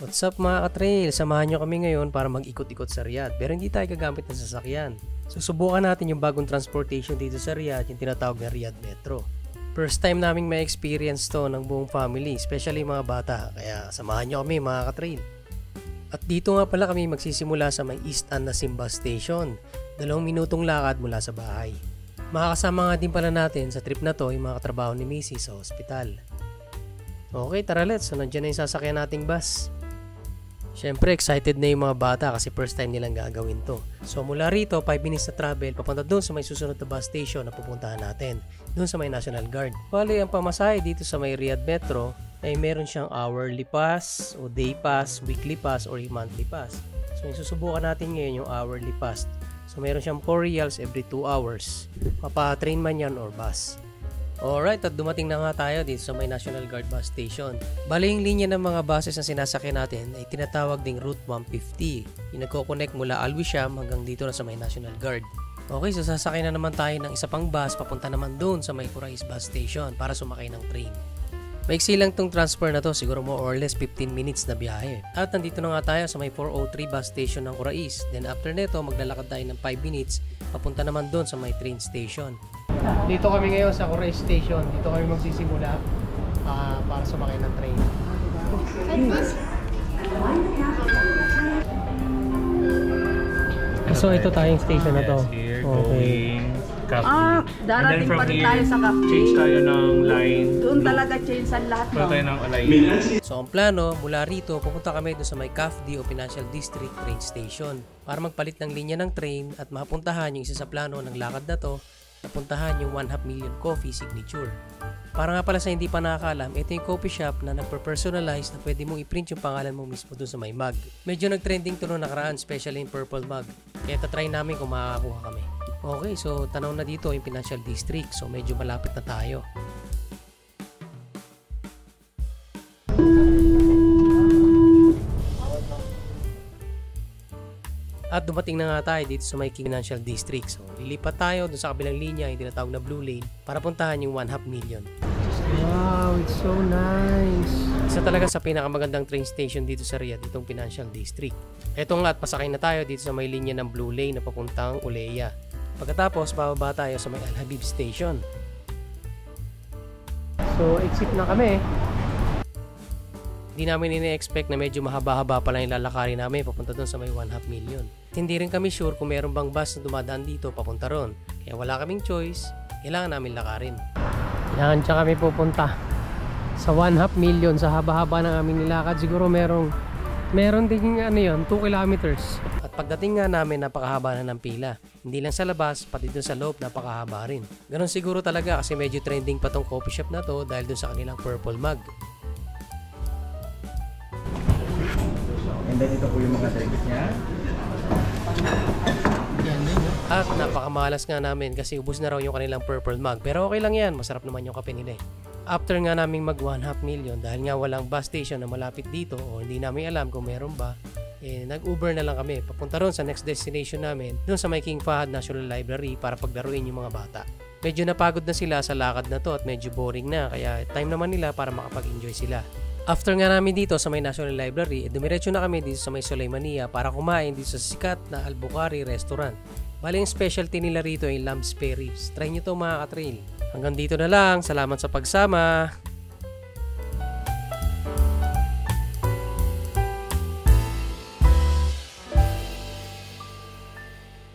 What's up mga katrail? Samahan nyo kami ngayon para mag-ikot-ikot sa Riyadh pero hindi tayo gagamit ng sasakyan. Susubukan natin yung bagong transportation dito sa Riyadh, yung tinatawag na Riyadh Metro. First time naming may experience to ng buong family, especially mga bata, kaya samahan nyo kami mga katrail. At dito nga pala kami magsisimula sa may East An-Nasim Bus Station, 2 minutong lakad mula sa bahay. Makakasama nga din pala natin sa trip na to yung mga katrabaho ni Missy sa ospital. Okay, tara let's. So nandiyan na yung sasakyan nating bus. Siyempre excited na yung mga bata kasi first time nilang gagawin to. So mula rito 5 minutes na travel papunta doon sa may susunod na bus station na pupuntahan natin, doon sa may National Guard. Bali ang pamasahe dito sa may Riyadh Metro ay meron siyang hourly pass o day pass, weekly pass or monthly pass. So yung susubukan natin ngayon yung hourly pass. So meron siyang 4 riyals every 2 hours. Mapa-train man yan or bus. Alright, at dumating na nga tayo dito sa may National Guard bus station. Bali yung linya ng mga buses na sinasakyan natin ay tinatawag ding Route 150. Yung nagko-connect mula Al Wisham hanggang dito na sa may National Guard. Okay, so sasakyan na naman tayo ng isa pang bus papunta naman doon sa may Qurais bus station para sumakay ng train. Maiksi lang tong transfer na to, siguro more or less 15 minutes na biyahe. At nandito na nga tayo sa may 403 bus station ng Qurais. Then after neto, maglalakad tayo ng 5 minutes papunta naman doon sa may train station. Dito kami ngayon sa Qurais Station. Dito kami magsisimula para sumakay ng train. So ito tayong station na to. Okay. Darating pa rin tayo sa cafe. Change tayo ng line. Doon talaga change ang lahat. Pwede tayo ng alignment. So ang plano, mula rito, pupunta kami doon sa may CAFD o Financial District Train Station para magpalit ng linya ng train at mapuntahan yung isa sa plano ng lakad na to, napuntahan yung 1/2 million coffee signature. Para nga pala sa hindi pa nakakaalam, ito yung coffee shop na nagper-personalize na pwede mong i-print yung pangalan mo mismo doon sa may mug. Medyo nag-trending to noong nakaraan, especially yung purple mug. Kaya tatry namin kung makakakuha kami. Okay, so tanaw na dito yung Financial District. So medyo malapit na tayo. At dumating na nga tayo dito sa may Financial District. So lilipat tayo doon sa kabilang linya, yung tinatawag na Blue Lane, para puntahan yung 1/2 million. Wow, it's so nice! Isa talaga sa pinakamagandang train station dito sa Riyadh, itong Financial District. Eto nga at pasakay na tayo dito sa may linya ng Blue Lane na papuntang Uleya. Pagkatapos, bababa tayo sa may Al Habib Station. So, exit na kami. Hindi namin ini-expect na medyo mahaba-haba pala yung lalakarin namin papunta doon sa may 1/2 million. Hindi rin kami sure kung meron bang bus na dumadaan dito papunta ron. Kaya wala kaming choice, kailangan namin lakarin. Yan, tsaka kami pupunta sa 1/2 million. Sa haba-haba ng aming nilakad, siguro meron din 2 kilometers. At pagdating nga namin, napakahaba na ng pila. Hindi lang sa labas, pati dun sa loob, napakahaba rin. Ganon siguro talaga kasi medyo trending pa tong coffee shop na to dahil dun sa kanilang purple mug. And then ito po yung mga service niya. At napakamalas nga namin kasi ubos na raw yung kanilang purple mug. Pero okay lang yan, masarap naman yung kape nila eh. After nga naming mag 1/2 million dahil nga walang bus station na malapit dito o hindi namin alam kung meron ba, nag-Uber na lang kami papunta ron sa next destination namin, doon sa may King Fahd National Library para paglaruin yung mga bata. Medyo napagod na sila sa lakad na to at medyo boring na kaya time naman nila para makapag-enjoy sila. After nga namin dito sa may National Library, dumiretso na kami dito sa may Sulaimania para kumain dito sa sikat na Al-Bukhari restaurant. Bali yung specialty nila rito ay lamb spare ribs. Try nyo to mga katrail. Hanggang dito na lang. Salamat sa pagsama.